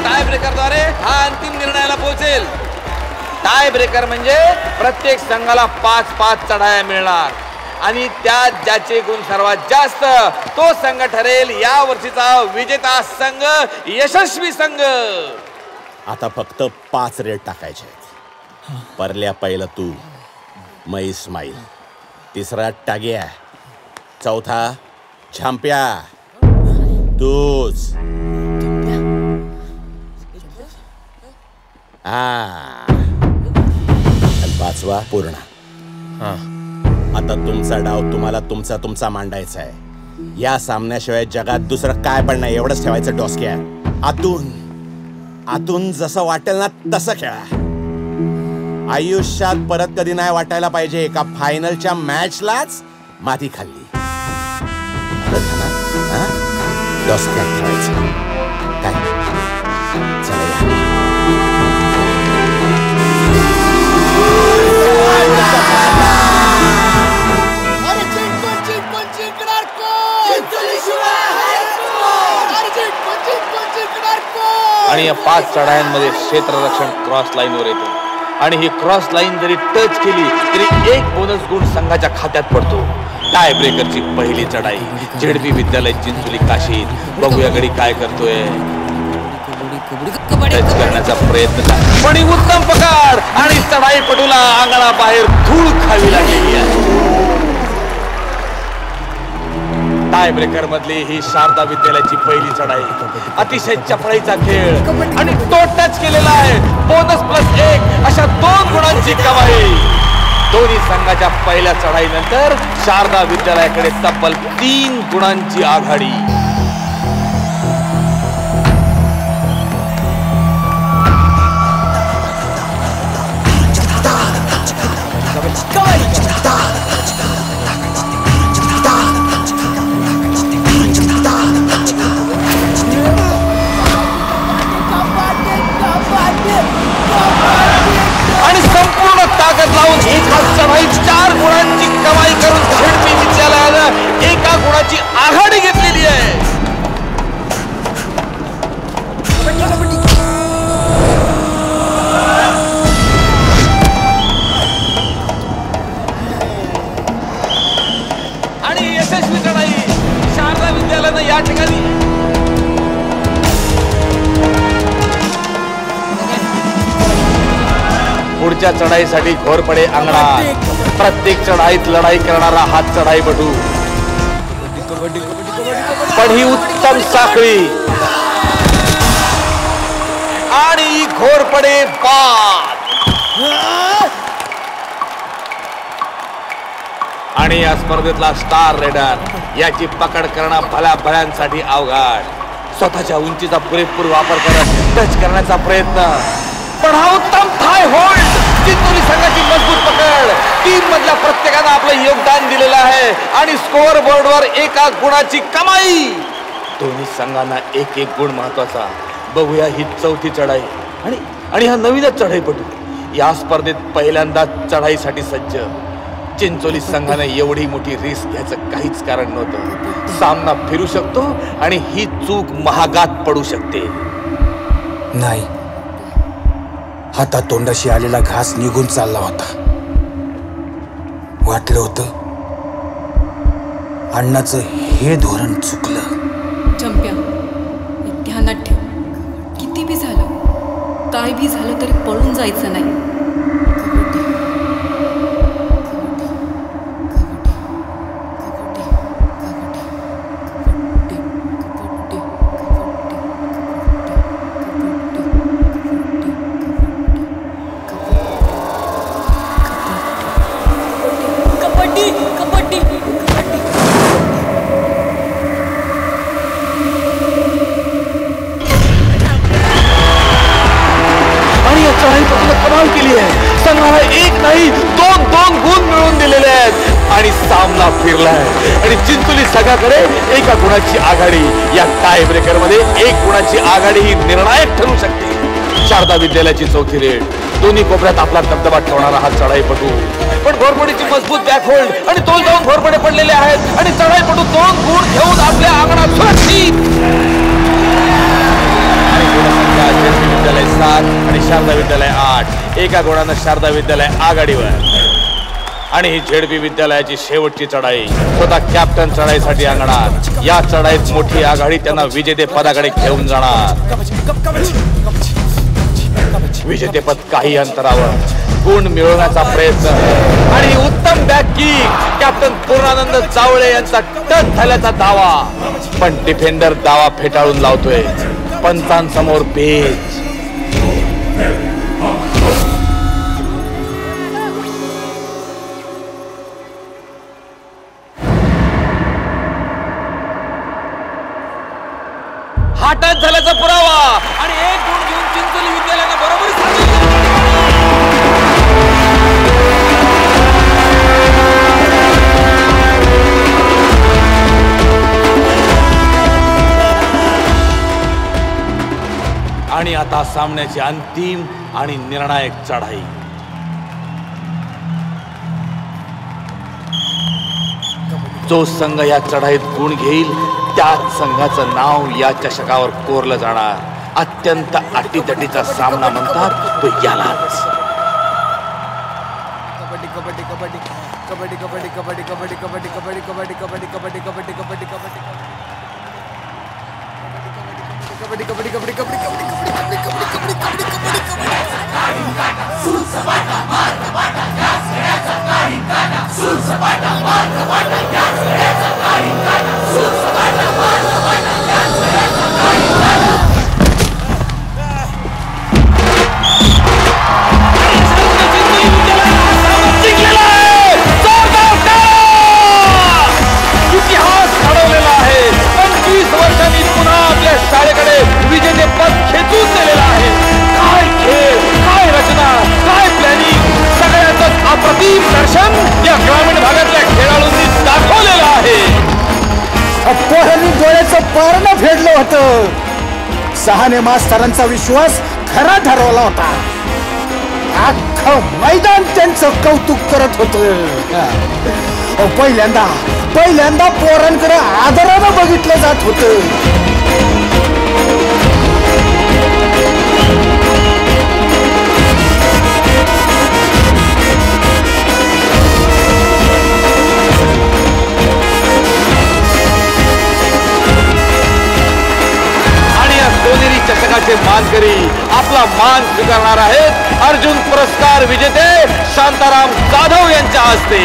Tie ब्रेकरद्वारे हा अंतिम निर्णयाला पोहोचेल। टाय ब्रेकर म्हणजे प्रत्येक संघाला 5-5 चढाया मिळणार आणि त्यात ज्याचे गुण सर्वात जास्त तो संघ ठरेल या वर्षीचा विजेता संघ, यशस्वी संघ। आता फक्त 5 रेड टाकायचे। परल्या पहिलं तू, मग इस्माईल, तिसरा टाग्या, चौथा झांप्या, तूच, पाचवा पूर्ण। आता तुमचा डाव तुम्हाला तुमचा मांडायचा आहे। या सामन्याशिवाय जगात दुसरं काय पण नाही, एवढंच ठेवायचं डोसक्या। आतून जसं वाटेल ना तसं खेळा। आयुष्यात परत कधी नाही वाटायला पाहिजे का फायनलच्या मॅचलाच माती खाल्ली। डोसक्यात ठेवायचं काय? चला आणि या 5 चढायांमध्ये क्षेत्ररक्षण क्रॉस लाईनवर येतो आणि ही क्रॉस लाईन जरी टच केली तरी 1 बोनस गुण संघाच्या खात्यात पडतो। टाय ब्रेकरची पहिली चढाई झेडपी विद्यालय चिंचोली काशीत। बघूया गडी काय करतोय। टच करण्याचा प्रयत्न पण उत्तम पकड आणि चढाई पटूला अंगणाबाहेर धूळ खावी लागली आहे। टाय ब्रेकर मधली ही शारदा विद्यालयाची पहिली चढाई, अतिशय चपळाईचा खेळ आणि तो टच केलेला आहे। बोनस +1 अशा 2 गुणांची कमाई। दोन्ही संघाच्या पहिल्या चढाईनंतर शारदा विद्यालयाकडे तब्बल 3 गुणांची आघाडी। आणि संपूर्ण ताकद लावून एका चढाईत 4 गुणांची कमाई करून झेडपी विद्यालयानं 1 गुणाची आघाडी घेतलेली आहे। आणि यशस्वी चढाई शारदा विद्यालयानं या ठिकाणी पुढच्या चढाईसाठी घोरपडे अंगणात। प्रत्येक चढाईत लढाई करणारा हा चढाईपटू, पण ही उत्तम साखळी आणि घोरपडे बाद। आणि या स्पर्धेतला स्टार रेडर याची पकड करणं भल्यांसाठी अवघड। स्वतःच्या उंचीचा पुरेपूर वापर करत टच करण्याचा प्रयत्न, पण हा उत्तम थाय होल्ड। चिंचोली संघाची मजबूत पकड, टीम मधल्या प्रत्येकानं आपलं योगदान दिलेलं आहे आणि स्कोअर बोर्डवर 1 गुणाची कमाई। दोन्ही संघांना 1 गुण महत्वाचा। बघूया ही 4थी चढाई आणि हा नवीनच चढाईपटू या स्पर्धेत पहिल्यांदा चढाईसाठी सज्ज। चिंचोली संघाने एवढी मोठी रिस्क घ्यायचं काहीच कारण नव्हतं। सामना फिरू शकतो आणि ही चूक महागात पडू शकते। नाही, हातात तोंडाशी आलेला घास निघून चालला होता। वाटलं होतं अण्णाचं हे धोरण चुकलं। चंप्या, ध्यानात ठेव, किती बी झालं, काय बी झालं तरी पळून जायचं नाही। कमाल केली आहे। संघाला 1 नाही 2 गुण मिळवून दिलेले आहेत आणि सामना फिरलाय आणि चिंचोली संघाकडे 1 गुणाची आघाडी। या टाय ब्रेकर मध्ये 1 गुणाची आघाडी ही निर्णायक ठरू शकते। शारदा विद्यालयाची 4थी रेड, दोन्ही कोपऱ्यात आपला दबदबा ठेवणारा हा चढाईपटू, पण घोरपडीची मजबूत बॅकहोल्ड आणि तोल जाऊन घोरपडे पडलेले आहेत आणि चढाईपटू 2 गुण घेऊन आपल्या अंगणात सुरक्षित। एका गुणानं शारदा विद्यालय आघाडीवर. आणि ही झेडपी विद्यालयाची शेवटची चढाई. स्वतः कॅप्टन चढाईसाठी अंगणात. या चढाईत मोठी आघाडी त्यांना विजेते पदाकडे घेऊन जाणार. विजेतेपद काही अंतरावर. गुण मिळवण्याचा प्रयत्न आणि उत्तम बॅक किक. कॅप्टन पूर्णानंद जावळे यांचा टच झाल्याचा दावा. पण डिफेंडर दावा फेटाळून लावतोय. पंचांसमोर पेच. हा टच झाल्याचा पुरावा आणि एक गुण घेऊन चिंचोली विद्यालयानं बरोबरी साधली. आणि आता सामन्याची अंतिम आणि निर्णायक चढाई. जो संघ या चढाईत गुण घेईल त्याच संघाचं नाव या चषकावर कोरलं जाणार. अत्यंत अटीतटीचा सामना म्हणतात तो यालाच. कबड्डी कबड्डी कबड्डी कबड्डी कबड्डी कबड्डी कबड्डी कबड्डी कबड्डी कबड्डी कबड्डी कबड्डी कबड्डी कबड्डी कबड्डी कबड्डी कबड्डी कबड्डी इतिहास घडवलेला आहे. 25 वर्षांनी पुन्हा आपल्या शाळेकडे विजेते पद खेचून दिलेलं आहे. काय खेळ, काय रचना, काय प्लॅनिंग, सगळ्याच अप्रतिम दर्शन या ग्रामीण भागातल्या खेळाडूंनी दाखवलेलं आहे. पोरांनी डोळ्याचं पारणं फेडलं होतं. सहाने मास्तरांचा विश्वास खरा ठरवला होता. अख्खं मैदान त्यांचं कौतुक करत होतं. पहिल्यांदा पोरांकडे आदरानं बघितलं जात होतं. सोनेरी चषकाचे मानकरी आपला मान स्वीकारणार आहेत. अर्जुन पुरस्कार विजेते शांताराम जाधव यांच्या हस्ते.